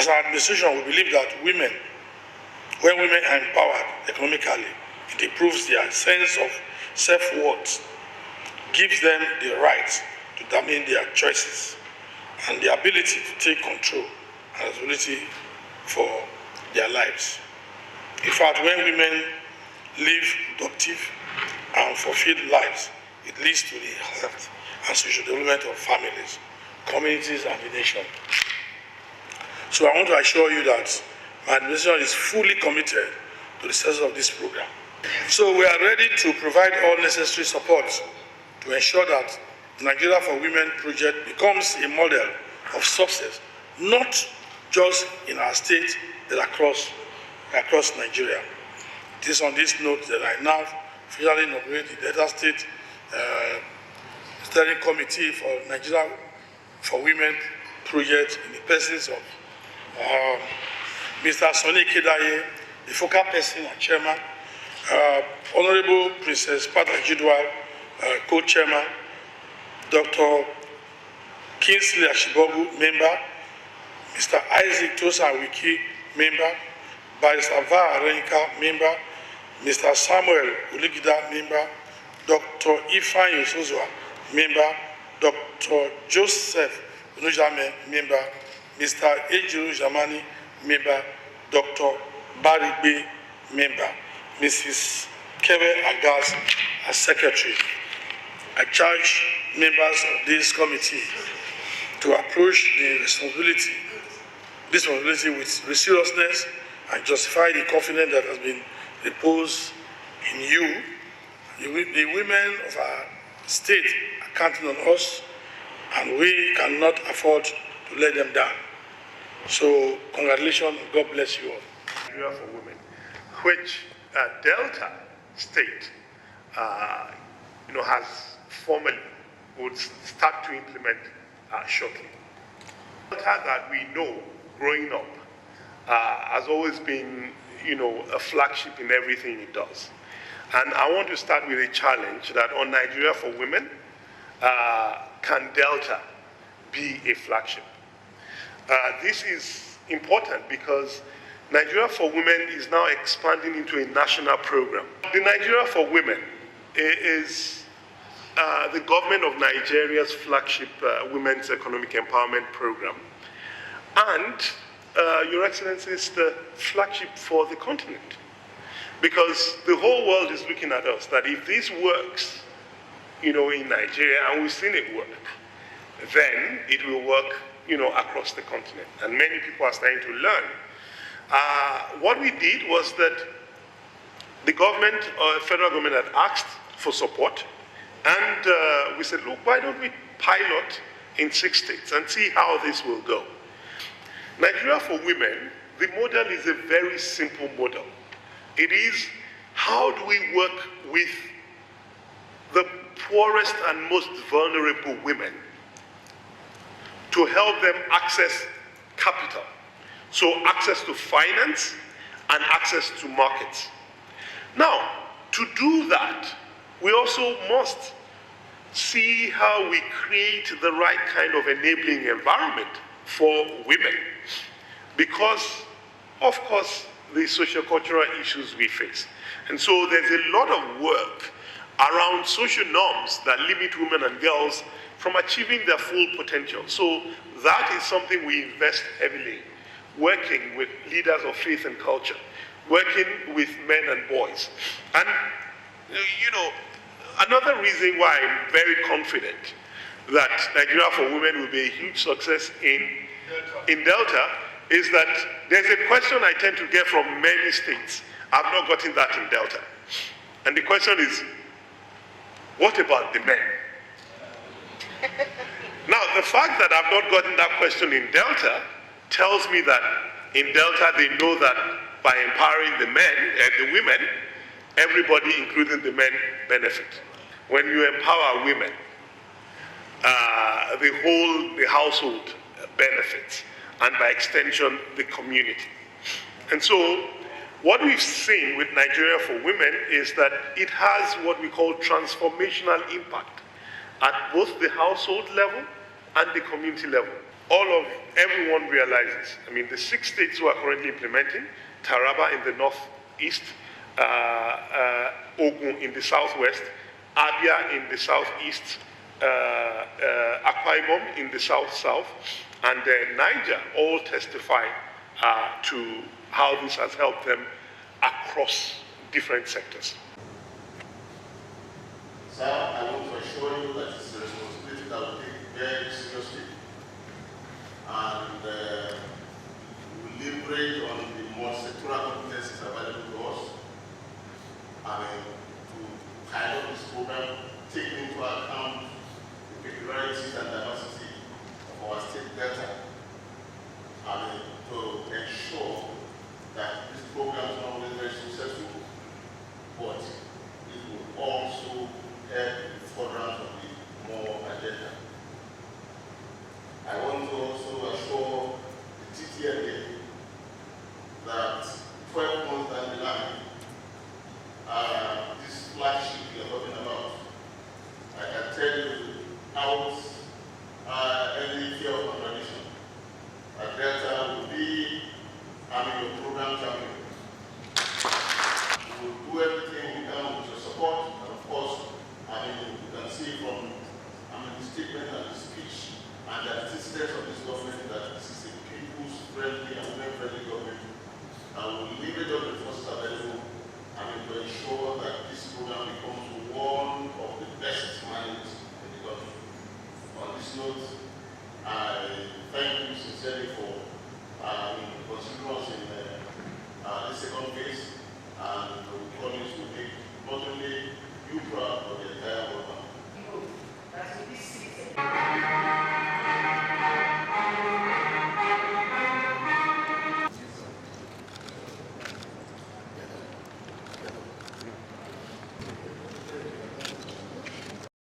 As an administration, we believe that when women are empowered economically, it improves their sense of self-worth, gives them the right to determine their choices and the ability to take control and responsibility for their lives. In fact, when women live productive and fulfilled lives, it leads to the health and social development of families, communities, and the nation. So I want to assure you that my administration is fully committed to the success of this program. So we are ready to provide all necessary support to ensure that the Nigeria for Women project becomes a model of success, not just in our state, but across Nigeria. It is on this note that I now officially inaugurate the Delta State Steering Committee for Nigeria for Women project in the presence of Mr. Sonny Ekedayen, the focal person and chairman, Honorable Princess Pata Jidwal, co-chairman, Dr. Kingsley Ashibogu, member, Mr. Isaac Tosa Wiki, member, Barrister Va Arenka, member, Mr. Samuel Uligida, member, Dr. Ifan Yosozwa, member, Dr. Joseph Nujame, member, Mr. Ejiru Jamani, member, Dr. Barigbe, member, Mrs. Kebe Agas as secretary. I charge members of this committee to approach this responsibility with seriousness and justify the confidence that has been reposed in you. The women of our state are counting on us, and we cannot afford to let them down. So congratulations, God bless you all. Nigeria for Women, which Delta State, has formally would start to implement shortly. Delta that we know growing up has always been, a flagship in everything it does. And I want to start with a challenge that on Nigeria for Women, can Delta be a flagship? This is important because Nigeria for Women is now expanding into a national program. The Nigeria for Women is the government of Nigeria's flagship women's economic empowerment program. And, Your Excellency, is the flagship for the continent. Because the whole world is looking at us, that if this works, in Nigeria, and we've seen it work, then it will work, across the continent. And many people are starting to learn. What we did was that the government, federal government had asked for support, and we said, look, why don't we pilot in 6 states and see how this will go? Nigeria for Women, the model is a very simple model. It is, how do we work with the poorest and most vulnerable women to help them access capital? So access to finance and access to markets. Now, to do that, we also must see how we create the right kind of enabling environment for women. Because, of course, the sociocultural issues we face. And so there's a lot of work around social norms that limit women and girls from achieving their full potential. So that is something we invest heavily in, working with leaders of faith and culture, working with men and boys. And, another reason why I'm very confident that Nigeria for Women will be a huge success in Delta is that there's a question I tend to get from many states. I've not gotten that in Delta. And the question is, what about the men? Now, the fact that I've not gotten that question in Delta tells me that in Delta they know that by empowering the men and the women, everybody, including the men, benefit. When you empower women, the household benefits, and by extension, the community. And so, what we've seen with Nigeria for Women is that it has what we call transformational impact at both the household level and the community level. everyone realizes, I mean, the 6 states who are currently implementing, Taraba in the northeast, Ogun in the southwest, Abia in the southeast, Akwa Ibom in the south-south, and Niger all testify to how this has helped them across different sectors. Sir, I want to assure you that it's a responsibility that we take very seriously, and we leverage on the more sectoral competencies available to us. I mean, to carry out this program, taking into account the peculiarities and diversity of our state delta. I mean, to ensure that this program is not only very successful, but it will also help the furtherance of the more agenda. I want to also assure the TTLA that 12 months down the line, this flagship we are talking about, I can tell you without any fear of contradiction, that Delta will be, your program champion. We will do everything we can with your support, and of course, you can see from the statement and the speech and the antecedents of this government that this is a people's friendly and women-friendly government. And we will leverage all the forces available to ensure that this program becomes one of the best managed in the country. On this note, I thank you sincerely for considering us in the second phase.